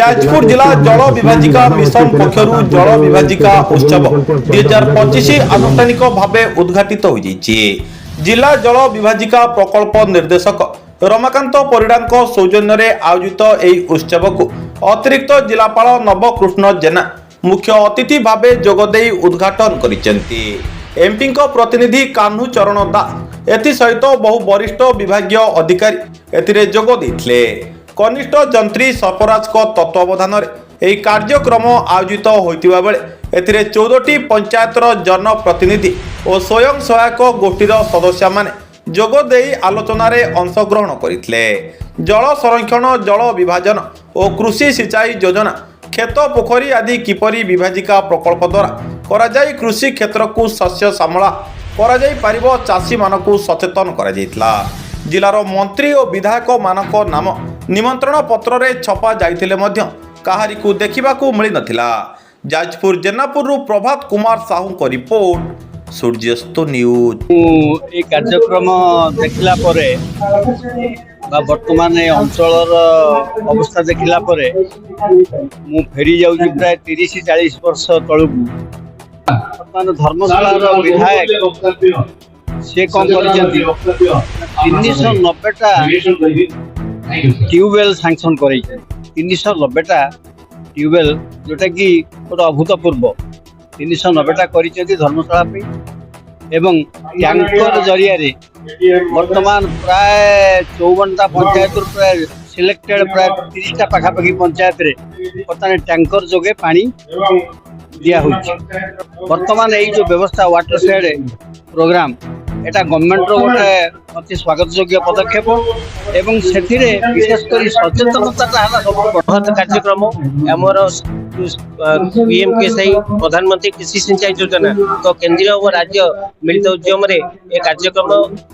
जाजपुर जिला जल विभाजिका मिशन पक्षर जल विभाजिका उत्सव 2025 आनुष्ठानिक भाव उद्घाटित हो जिला जल विभाजिका प्रकल्प निर्देशक रमाकांत परिडा सौजन्य में आयोजित यह उत्सव को अतिरिक्त जिलापाल नवकृष्ण जेना मुख्य अतिथि भाव जोगदे उद्घाटन करिसेंती। एमपी प्रतिनिधि कान्हू चरण दास एसहित बहु वरिष्ठ विभागीय अधिकारी एथिरे जोग देथिले। कनिष्ठ जंत्री सर्पराज तत्वावधान में कार्यक्रम आयोजित होइतिबा बेले एथिरे 14टी पंचायतर जनप्रतिनिधि और स्वयं सहायक गोष्ठीर सदस्य माने जोग देई आलोचना रे अंशग्रहण करथिले। जल संरक्षण जल विभाजन और कृषि सिंचाई योजना खेत पोखरी आदि किपरि विभाजिका प्रकल्प द्वारा करा जाई कृषि क्षेत्र को शस्य श्यामला करा जाई पारिबो चाषी मानकु सचेतन करा जायतिला। जिलार मंत्री और विधायक मानक नाम निमंत्रण पत्र रे छपा जाइथिले मध्य काहारिकु देखिबाकु मिली नथिला। जाजपुर जेनापुर प्रभात कुमार साहू को रिपोर्ट सूर्यस्त न्यूज। ये कार्यक्रम देखला परे वर्तमान अंचल अवस्था देखला परे मु फेरी जाउची प्राय 30-40 वर्ष तळकु। वर्तमान धर्मशाला विधायक से कौन करिसेंती 390टा ट्यूबवेल सैंक्शन कर 390टा ट्यूबवेल जोटा कि गोटे अभूतपूर्व 390टा कर धर्मशाला एवं टैंकर जरिया वर्तमान प्राय 54टा पंचायत प्राय सिलेक्टेड प्राय 30टा पाखापाखि पंचायत बर्तमान टैंकर जोगे पानी दिया वर्तमान यही जो व्यवस्था वाटर शेड प्रोग्राम एटा गवर्नमेंट रो गोटे अति स्वागत योग्य पदक्षेप एवं सेथिरे विशेषकर सचेतनता है सब बृहत कार्यक्रम आमर पीएमकेएसआई प्रधानमंत्री कृषि सिंचाई योजना तो केंद्रीय और राज्य मिलित उद्यम रे ए कार्यक्रम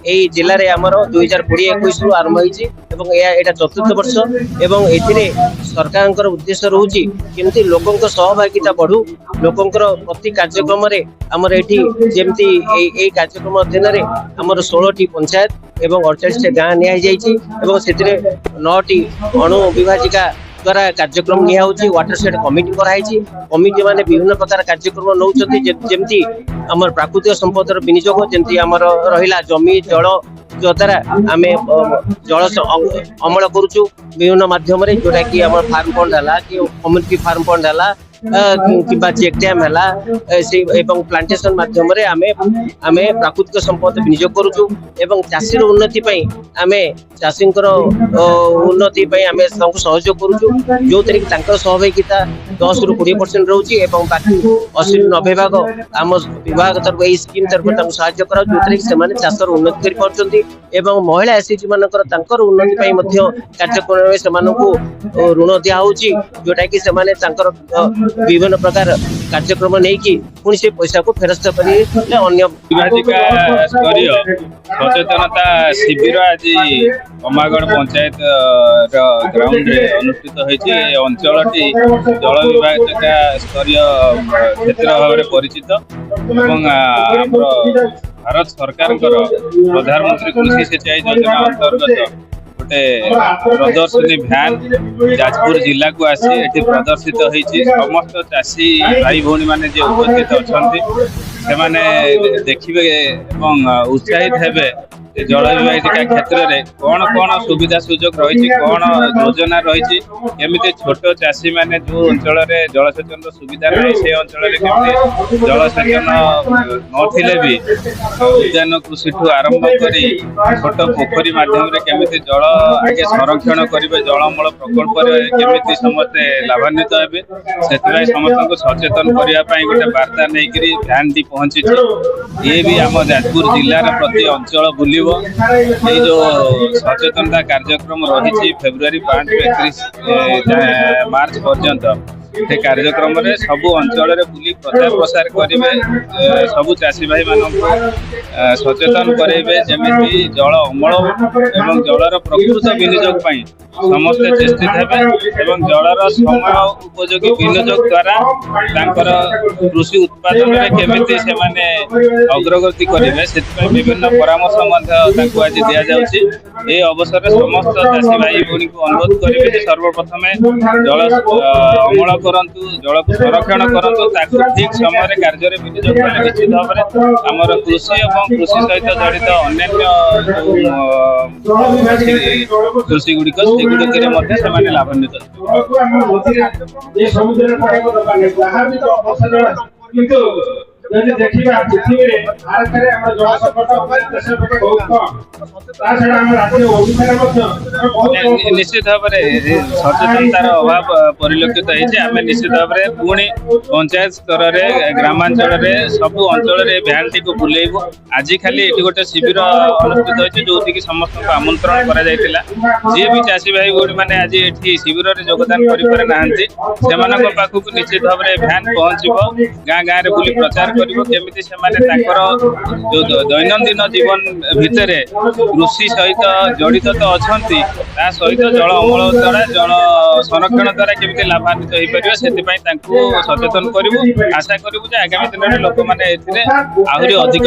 ए जिले में आमर 2020-21 रु आरंभ होइछि एवं एटा चतुर्थ वर्ष एवं एथिरे सरकार उद्देश्य रहउछि केमती लोकंक सहभागिता बढ़ू लोकंकर प्रति कार्यक्रम रे आमर एठी जेमती ए कार्यक्रम अधीन रे आमर 16टी पंचायत एवं 48 गाँ निया जाइछि एवं सेतिरे 9टी अणु विभाजिका द्वारा कार्यक्रम निया होछि। वाटर शेड कमिटी कराइछि कमिटी माने विभिन्न प्रकार कार्यक्रम नउछथि जेमती आमर प्राकृतिक संपदर विनियोग जेमती आमर रहिला जमी जल द्वारा आमे जल अमल करूछु विभिन्न माध्यम रे जोटा कि आमर फार्म फंड हला कि कम्युनिटी फार्म फंड हला किबा चेक डैम हला एवं प्लांटेशन माध्यम रे आमे प्राकृतिक संपद विनियोग करूछु एवं चाषी उन्नति पई आमे चाषींकर उन्नति पई आमे सबको सहयोग करूछु जो तरीके तांकर सहभागिता 10 रु 20% रहउची एवं बाकी 80-90 भाग आम विभाग तरफ एई स्कीम तरफ तांको सहायता करा जो तरीके से माने चाषर उन्नति करि परचंती एवं महिला एसएचजी मानकर तांकर उन्नति पई मध्य कार्यक्रम में समानकु ऋण दिया होची जोटा कि से माने तांकर विभिन्न प्रकार कार्यक्रम नहीं कि पुणी से पैसा को फेरस्त करी अन्य विभाजिका स्तरीय सचेतनता शिविर आज अमागढ़ पंचायत ग्राउंड रे अनुष्ठित होइछि। अंचलटी जल विभाजिका स्तरीय क्षेत्र भाव में परिचित एवं भारत सरकार प्रधानमंत्री कृषि सिंचाई योजना अंतर्गत गोटे प्रदर्शनी भ्यान जाजपुर जिला को आसी एठी प्रदर्शित होइछि। समस्त चाषी भाई भौणी माने जे उपस्थित अछंती से माने देखिबे एवं उत्साहित हेबे जल विभाजिका क्षेत्र में कौन कौन सुविधा सुजोग रही कौन योजना रही केमिति छोट चाषी माने जो अंचल में जलसेचन सुविधा नहीं से अंचल में जलसेचन नथिले भी उद्यान कृषि ठू आरंभ करी छोट पोखरी माध्यम केमिति जल आगे संरक्षण करेंगे जलमूल प्रकल्प केमिति समस्ते लाभान्वित हेबे से समस्त को सचेतन करने गोटे वार्ता नहीं भ्यान टी पहुंची ये भी आम जाजपुर जिलार प्रति अंचल बुल ये जो सचेतनता कार्यक्रम रही फेब्रुआरी 5 ରୁ 31 मार्च पर्यंत से कार्यक्रम रे सबु अंचल रे बुली प्रचार प्रसार करेंगे सबु चाषी भाई मान सचेतन करेंगे जमी जल अमल एवं जलर प्रकृत विनियोग समस्ते चेष्टित हेबे जलर समय उपयोगी विनियोग द्वारा कृषि उत्पादन में केमिति से माने अग्रगति करेंगे से विभिन्न परामर्श आज दि जाउछि। ए अवसर में समस्त चाषी भाई भूणी को अनुरोध करेंगे सर्वप्रथम जल अमल करंतु जल को संरक्षण करंतु ताकु ठीक समय रे कार्य रे विनियोग कले निश्चित भाव में हमर कृषि एवं कृषि सहित जड़ित अन्य कृषि गुड़िक से लाभान्वित देखिए पृथ्वी रे भारत रे हम जल संकट देश बहुत ता छडा हम राज्य ओडिसा रे बहुत निश्चित भाव में सचेतनतार अभाव परिलक्षित होती आम निश्चित भाव में पुणी पंचायत स्तर में ग्रामांचल में सबू अंचल में भ्यान टी को बुलेबू आज खाली ये गोटे शिविर अनुष्ठित होती जो समस्त आमंत्रण करा जी भी चाषी भाई भूणी मैंने आज ये शिविर में योगदान कर निश्चित भाव में भ्यान पहुंचब गाँ गाँव में बुली प्रचार केमिति जो दैनंदिन जीवन भितर कृषि सहित जड़ित तो अच्छा सहित जल अमल द्वारा जल संरक्षण द्वारा केमिति लाभान्वित हो पारे से सचेतन करूँ आशा करूँ आगामी दिन में लोक मैंने आहरी अधिक